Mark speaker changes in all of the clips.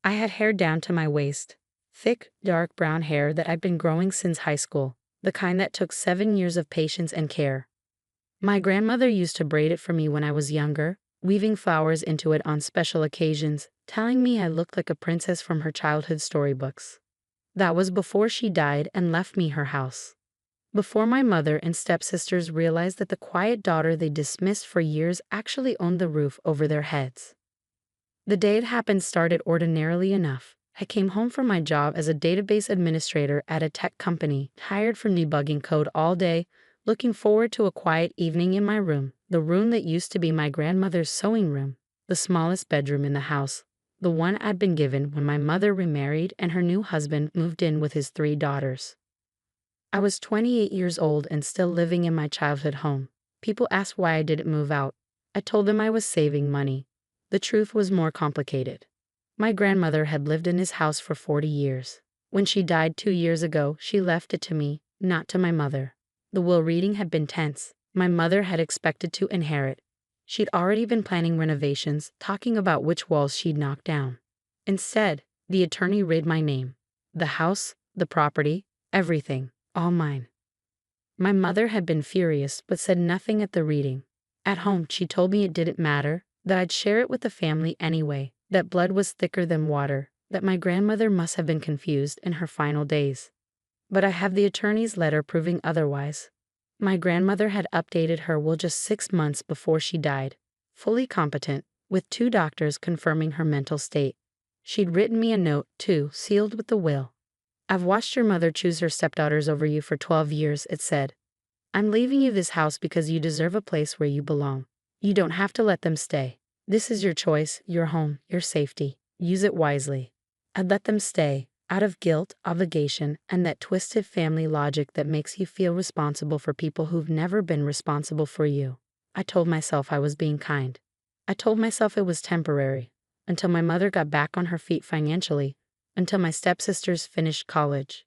Speaker 1: I had hair down to my waist. Thick, dark brown hair that I'd been growing since high school, the kind that took 7 years of patience and care. My grandmother used to braid it for me when I was younger, weaving flowers into it on special occasions, telling me I looked like a princess from her childhood storybooks. That was before she died and left me her house. Before my mother and stepsisters realized that the quiet daughter they dismissed for years actually owned the roof over their heads. The day it happened started ordinarily enough. I came home from my job as a database administrator at a tech company, tired from debugging code all day, looking forward to a quiet evening in my room, the room that used to be my grandmother's sewing room, the smallest bedroom in the house, the one I'd been given when my mother remarried and her new husband moved in with his 3 daughters. I was 28 years old and still living in my childhood home. People asked why I didn't move out. I told them I was saving money. The truth was more complicated. My grandmother had lived in this house for 40 years. When she died 2 years ago, she left it to me, not to my mother. The will reading had been tense. My mother had expected to inherit. She'd already been planning renovations, talking about which walls she'd knock down. Instead, the attorney read my name. The house, the property, everything, all mine. My mother had been furious but said nothing at the reading. At home, she told me it didn't matter, that I'd share it with the family anyway, that blood was thicker than water, that my grandmother must have been confused in her final days. But I have the attorney's letter proving otherwise. My grandmother had updated her will just 6 months before she died, fully competent, with 2 doctors confirming her mental state. She'd written me a note, too, sealed with the will. I've watched your mother choose her stepdaughters over you for 12 years, it said. I'm leaving you this house because you deserve a place where you belong. You don't have to let them stay. This is your choice, your home, your safety. Use it wisely. I'd let them stay, out of guilt, obligation, and that twisted family logic that makes you feel responsible for people who've never been responsible for you. I told myself I was being kind. I told myself it was temporary, until my mother got back on her feet financially, until my stepsisters finished college.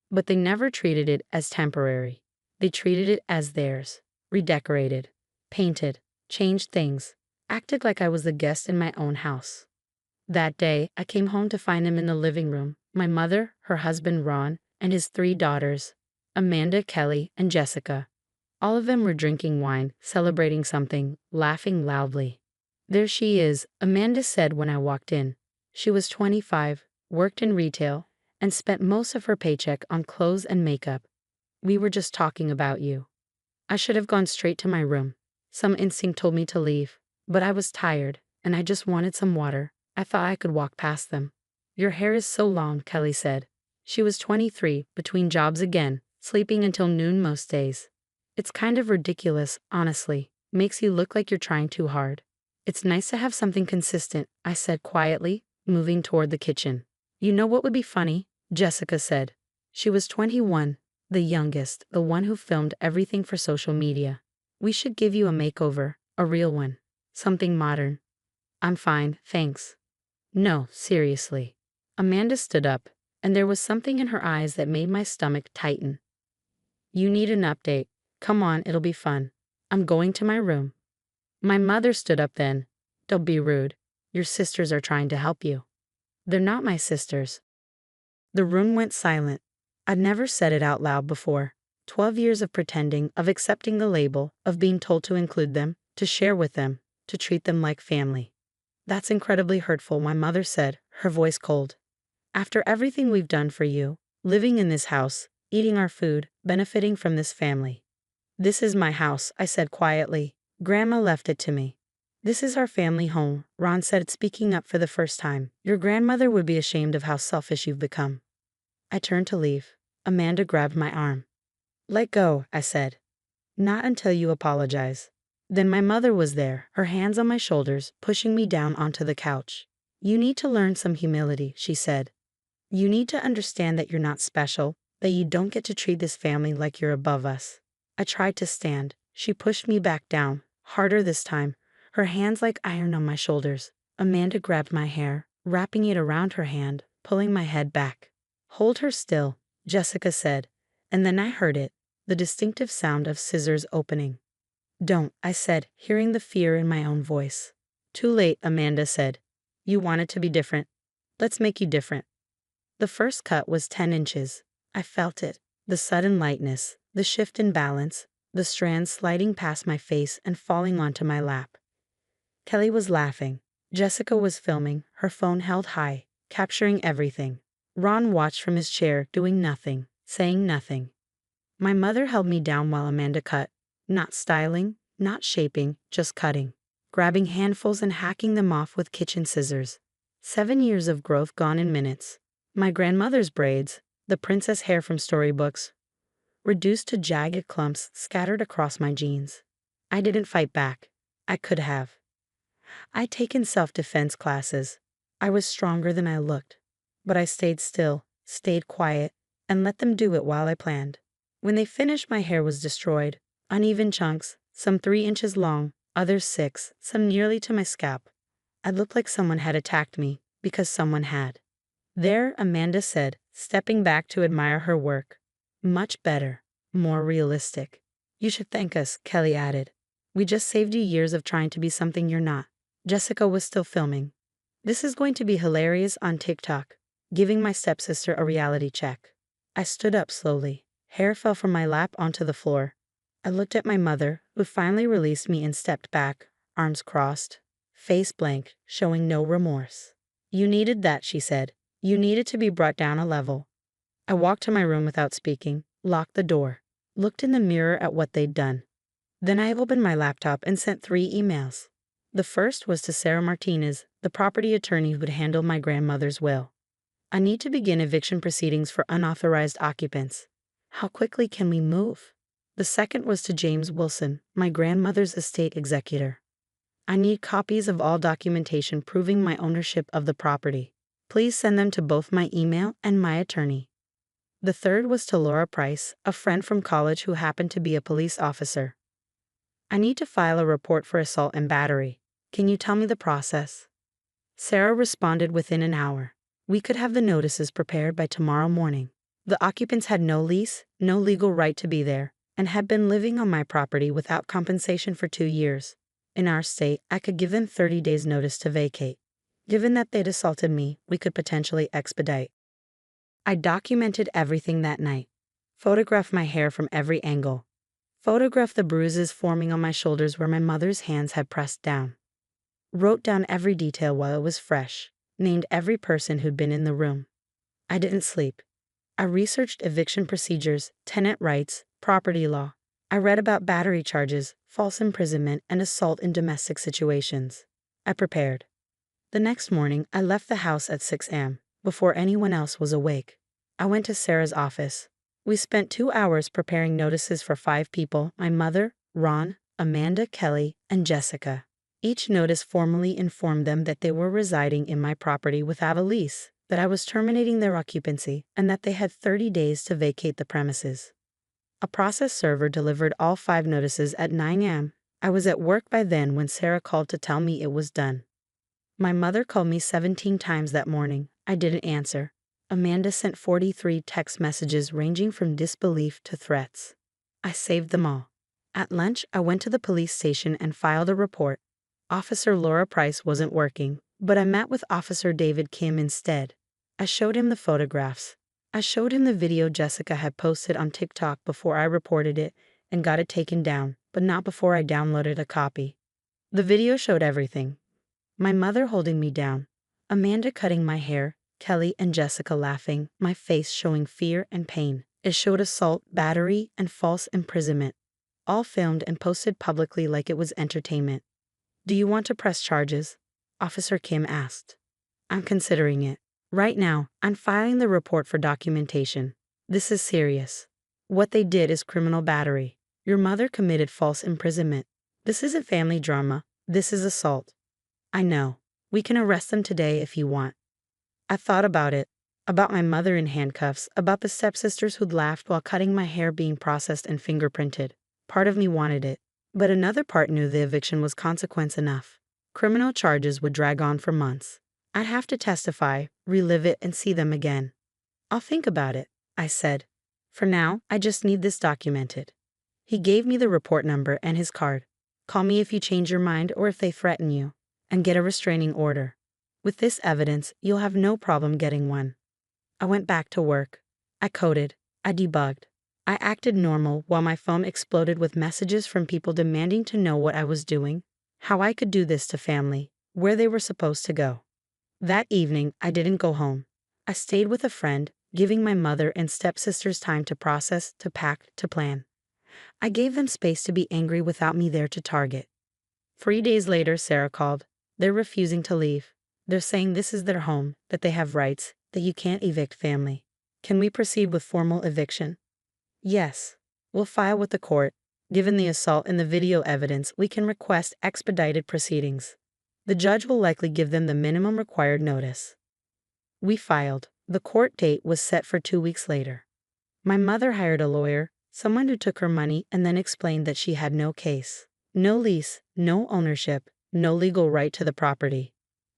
Speaker 1: But they never treated it as temporary. They treated it as theirs, redecorated, painted, changed things, acted like I was the guest in my own house. That day, I came home to find him in the living room, my mother, her husband Ron, and his 3 daughters, Amanda, Kelly, and Jessica. All of them were drinking wine, celebrating something, laughing loudly. There she is, Amanda said when I walked in. She was 25, worked in retail, and spent most of her paycheck on clothes and makeup. We were just talking about you. I should have gone straight to my room. Some instinct told me to leave, but I was tired, and I just wanted some water. I thought I could walk past them. Your hair is so long, Kelly said. She was 23, between jobs again, sleeping until noon most days. It's kind of ridiculous, honestly. Makes you look like you're trying too hard. It's nice to have something consistent, I said quietly, moving toward the kitchen. You know what would be funny? Jessica said. She was 21, the youngest, the one who filmed everything for social media. We should give you a makeover, a real one. Something modern. I'm fine, thanks. No, seriously. Amanda stood up, and there was something in her eyes that made my stomach tighten. You need an update. Come on, it'll be fun. I'm going to my room. My mother stood up then. Don't be rude. Your sisters are trying to help you. They're not my sisters. The room went silent. I'd never said it out loud before. 12 years of pretending, of accepting the label, of being told to include them, to share with them, to treat them like family. That's incredibly hurtful, my mother said, her voice cold. After everything we've done for you, living in this house, eating our food, benefiting from this family. This is my house, I said quietly. Grandma left it to me. This is our family home, Ron said, speaking up for the first time. Your grandmother would be ashamed of how selfish you've become. I turned to leave. Amanda grabbed my arm. Let go, I said. Not until you apologize. Then my mother was there, her hands on my shoulders, pushing me down onto the couch. You need to learn some humility, she said. You need to understand that you're not special, that you don't get to treat this family like you're above us. I tried to stand. She pushed me back down, harder this time, her hands like iron on my shoulders. Amanda grabbed my hair, wrapping it around her hand, pulling my head back. Hold her still, Jessica said, and then I heard it, the distinctive sound of scissors opening. Don't, I said, hearing the fear in my own voice. Too late, Amanda said. You want it to be different. Let's make you different. The first cut was 10 inches. I felt it. The sudden lightness, the shift in balance, the strands sliding past my face and falling onto my lap. Kelly was laughing. Jessica was filming, her phone held high, capturing everything. Ron watched from his chair, doing nothing, saying nothing. My mother held me down while Amanda cut. Not styling, not shaping, just cutting. Grabbing handfuls and hacking them off with kitchen scissors. 7 years of growth gone in minutes. My grandmother's braids, the princess hair from storybooks, reduced to jagged clumps scattered across my jeans. I didn't fight back. I could have. I'd taken self-defense classes. I was stronger than I looked. But I stayed still, stayed quiet, and let them do it while I planned. When they finished, my hair was destroyed. Uneven chunks, some 3 inches long, others 6, some nearly to my scalp. I looked like someone had attacked me, because someone had. There, Amanda said, stepping back to admire her work. Much better, more realistic. You should thank us, Kelly added. We just saved you years of trying to be something you're not. Jessica was still filming. This is going to be hilarious on TikTok, giving my stepsister a reality check. I stood up slowly. Hair fell from my lap onto the floor. I looked at my mother, who finally released me and stepped back, arms crossed, face blank, showing no remorse. You needed that, she said. You needed to be brought down a level. I walked to my room without speaking, locked the door, looked in the mirror at what they'd done. Then I opened my laptop and sent 3 emails. The first was to Sarah Martinez, the property attorney who'd handle my grandmother's will. I need to begin eviction proceedings for unauthorized occupants. How quickly can we move? The second was to James Wilson, my grandmother's estate executor. I need copies of all documentation proving my ownership of the property. Please send them to both my email and my attorney. The third was to Laura Price, a friend from college who happened to be a police officer. I need to file a report for assault and battery. Can you tell me the process? Sarah responded within an hour. We could have the notices prepared by tomorrow morning. The occupants had no lease, no legal right to be there, and had been living on my property without compensation for 2 years. In our state, I could give them 30 days notice to vacate. Given that they'd assaulted me, we could potentially expedite. I documented everything that night. Photographed my hair from every angle. Photographed the bruises forming on my shoulders where my mother's hands had pressed down. Wrote down every detail while it was fresh. Named every person who'd been in the room. I didn't sleep. I researched eviction procedures, tenant rights, property law. I read about battery charges, false imprisonment, and assault in domestic situations. I prepared. The next morning, I left the house at 6 a.m., before anyone else was awake. I went to Sarah's office. We spent 2 hours preparing notices for 5 people: my mother, Ron, Amanda, Kelly, and Jessica. Each notice formally informed them that they were residing in my property without a lease, that I was terminating their occupancy, and that they had 30 days to vacate the premises. A process server delivered all 5 notices at 9 a.m. I was at work by then when Sarah called to tell me it was done. My mother called me 17 times that morning. I didn't answer. Amanda sent 43 text messages ranging from disbelief to threats. I saved them all. At lunch, I went to the police station and filed a report. Officer Laura Price wasn't working, but I met with Officer David Kim instead. I showed him the photographs. I showed him the video Jessica had posted on TikTok before I reported it and got it taken down, but not before I downloaded a copy. The video showed everything. My mother holding me down, Amanda cutting my hair, Kelly and Jessica laughing, my face showing fear and pain. It showed assault, battery, and false imprisonment, all filmed and posted publicly like it was entertainment. Do you want to press charges? Officer Kim asked. I'm considering it. Right now, I'm filing the report for documentation. This is serious. What they did is criminal battery. Your mother committed false imprisonment. This isn't family drama. This is assault. I know. We can arrest them today if you want. I thought about it. About my mother in handcuffs, about the stepsisters who'd laughed while cutting my hair being processed and fingerprinted. Part of me wanted it. But another part knew the eviction was consequence enough. Criminal charges would drag on for months. I'd have to testify, relive it, and see them again. I'll think about it, I said. For now, I just need this documented. He gave me the report number and his card. Call me if you change your mind or if they threaten you. And get a restraining order. With this evidence, you'll have no problem getting one. I went back to work. I coded. I debugged. I acted normal while my phone exploded with messages from people demanding to know what I was doing, how I could do this to family, where they were supposed to go. That evening, I didn't go home. I stayed with a friend, giving my mother and stepsisters time to process, to pack, to plan. I gave them space to be angry without me there to target. 3 days later, Sarah called. They're refusing to leave. They're saying this is their home, that they have rights, that you can't evict family. Can we proceed with formal eviction? Yes. We'll file with the court. Given the assault and the video evidence, we can request expedited proceedings. The judge will likely give them the minimum required notice. We filed. The court date was set for 2 weeks later. My mother hired a lawyer, someone who took her money and then explained that she had no case, no lease, no ownership, no legal right to the property.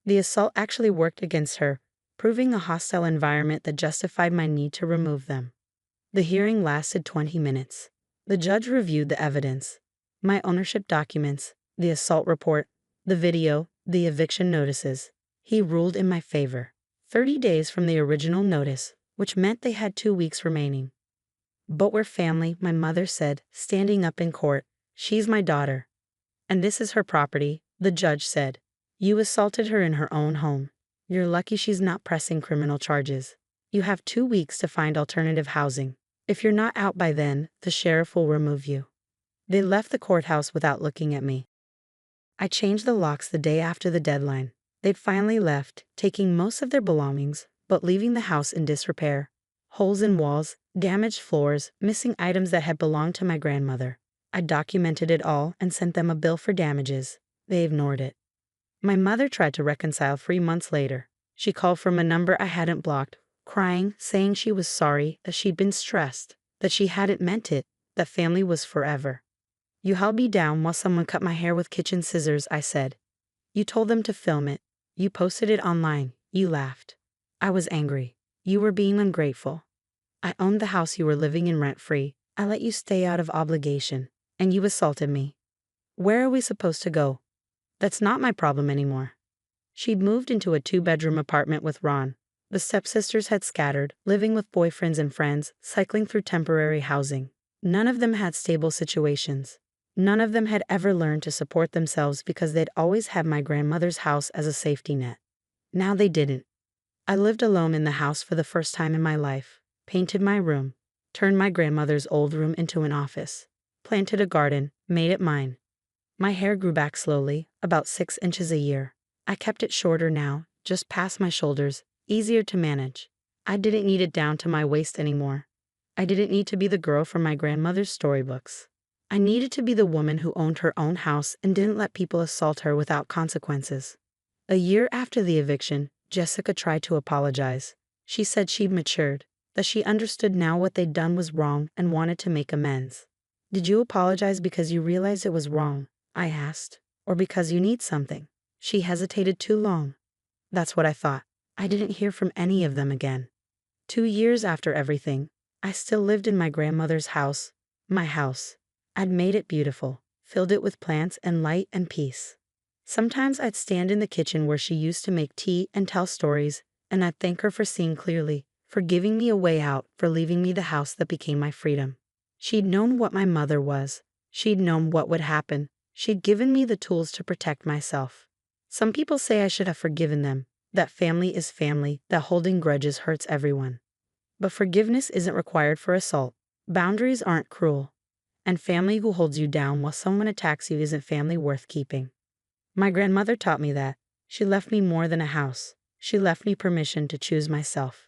Speaker 1: The assault actually worked against her, proving a hostile environment that justified my need to remove them. The hearing lasted 20 minutes. The judge reviewed the evidence, my ownership documents, the assault report, the video, the eviction notices. He ruled in my favor. 30 days from the original notice, which meant they had 2 weeks remaining. But we're family, my mother said, standing up in court. She's my daughter. And this is her property, the judge said. You assaulted her in her own home. You're lucky she's not pressing criminal charges. You have 2 weeks to find alternative housing. If you're not out by then, the sheriff will remove you. They left the courthouse without looking at me. I changed the locks the day after the deadline. They'd finally left, taking most of their belongings, but leaving the house in disrepair. Holes in walls, damaged floors, missing items that had belonged to my grandmother. I documented it all and sent them a bill for damages. They ignored it. My mother tried to reconcile 3 months later. She called from a number I hadn't blocked, crying, saying she was sorry, that she'd been stressed, that she hadn't meant it, that family was forever. You held me down while someone cut my hair with kitchen scissors, I said. You told them to film it. You posted it online. You laughed. I was angry. You were being ungrateful. I owned the house you were living in rent-free. I let you stay out of obligation, and you assaulted me. Where are we supposed to go? That's not my problem anymore. She'd moved into a 2-bedroom apartment with Ron. The stepsisters had scattered, living with boyfriends and friends, cycling through temporary housing. None of them had stable situations. None of them had ever learned to support themselves because they'd always had my grandmother's house as a safety net. Now they didn't. I lived alone in the house for the first time in my life, painted my room, turned my grandmother's old room into an office, planted a garden, made it mine. My hair grew back slowly, about 6 inches a year. I kept it shorter now, just past my shoulders, easier to manage. I didn't need it down to my waist anymore. I didn't need to be the girl from my grandmother's storybooks. I needed to be the woman who owned her own house and didn't let people assault her without consequences. A year after the eviction, Jessica tried to apologize. She said she'd matured, that she understood now what they'd done was wrong and wanted to make amends. Did you apologize because you realized it was wrong? I asked. Or because you need something? She hesitated too long. That's what I thought. I didn't hear from any of them again. 2 years after everything, I still lived in my grandmother's house, my house. I'd made it beautiful, filled it with plants and light and peace. Sometimes I'd stand in the kitchen where she used to make tea and tell stories, and I'd thank her for seeing clearly, for giving me a way out, for leaving me the house that became my freedom. She'd known what my mother was. She'd known what would happen. She'd given me the tools to protect myself. Some people say I should have forgiven them, that family is family, that holding grudges hurts everyone. But forgiveness isn't required for assault. Boundaries aren't cruel. And family who holds you down while someone attacks you isn't family worth keeping. My grandmother taught me that. She left me more than a house. She left me permission to choose myself.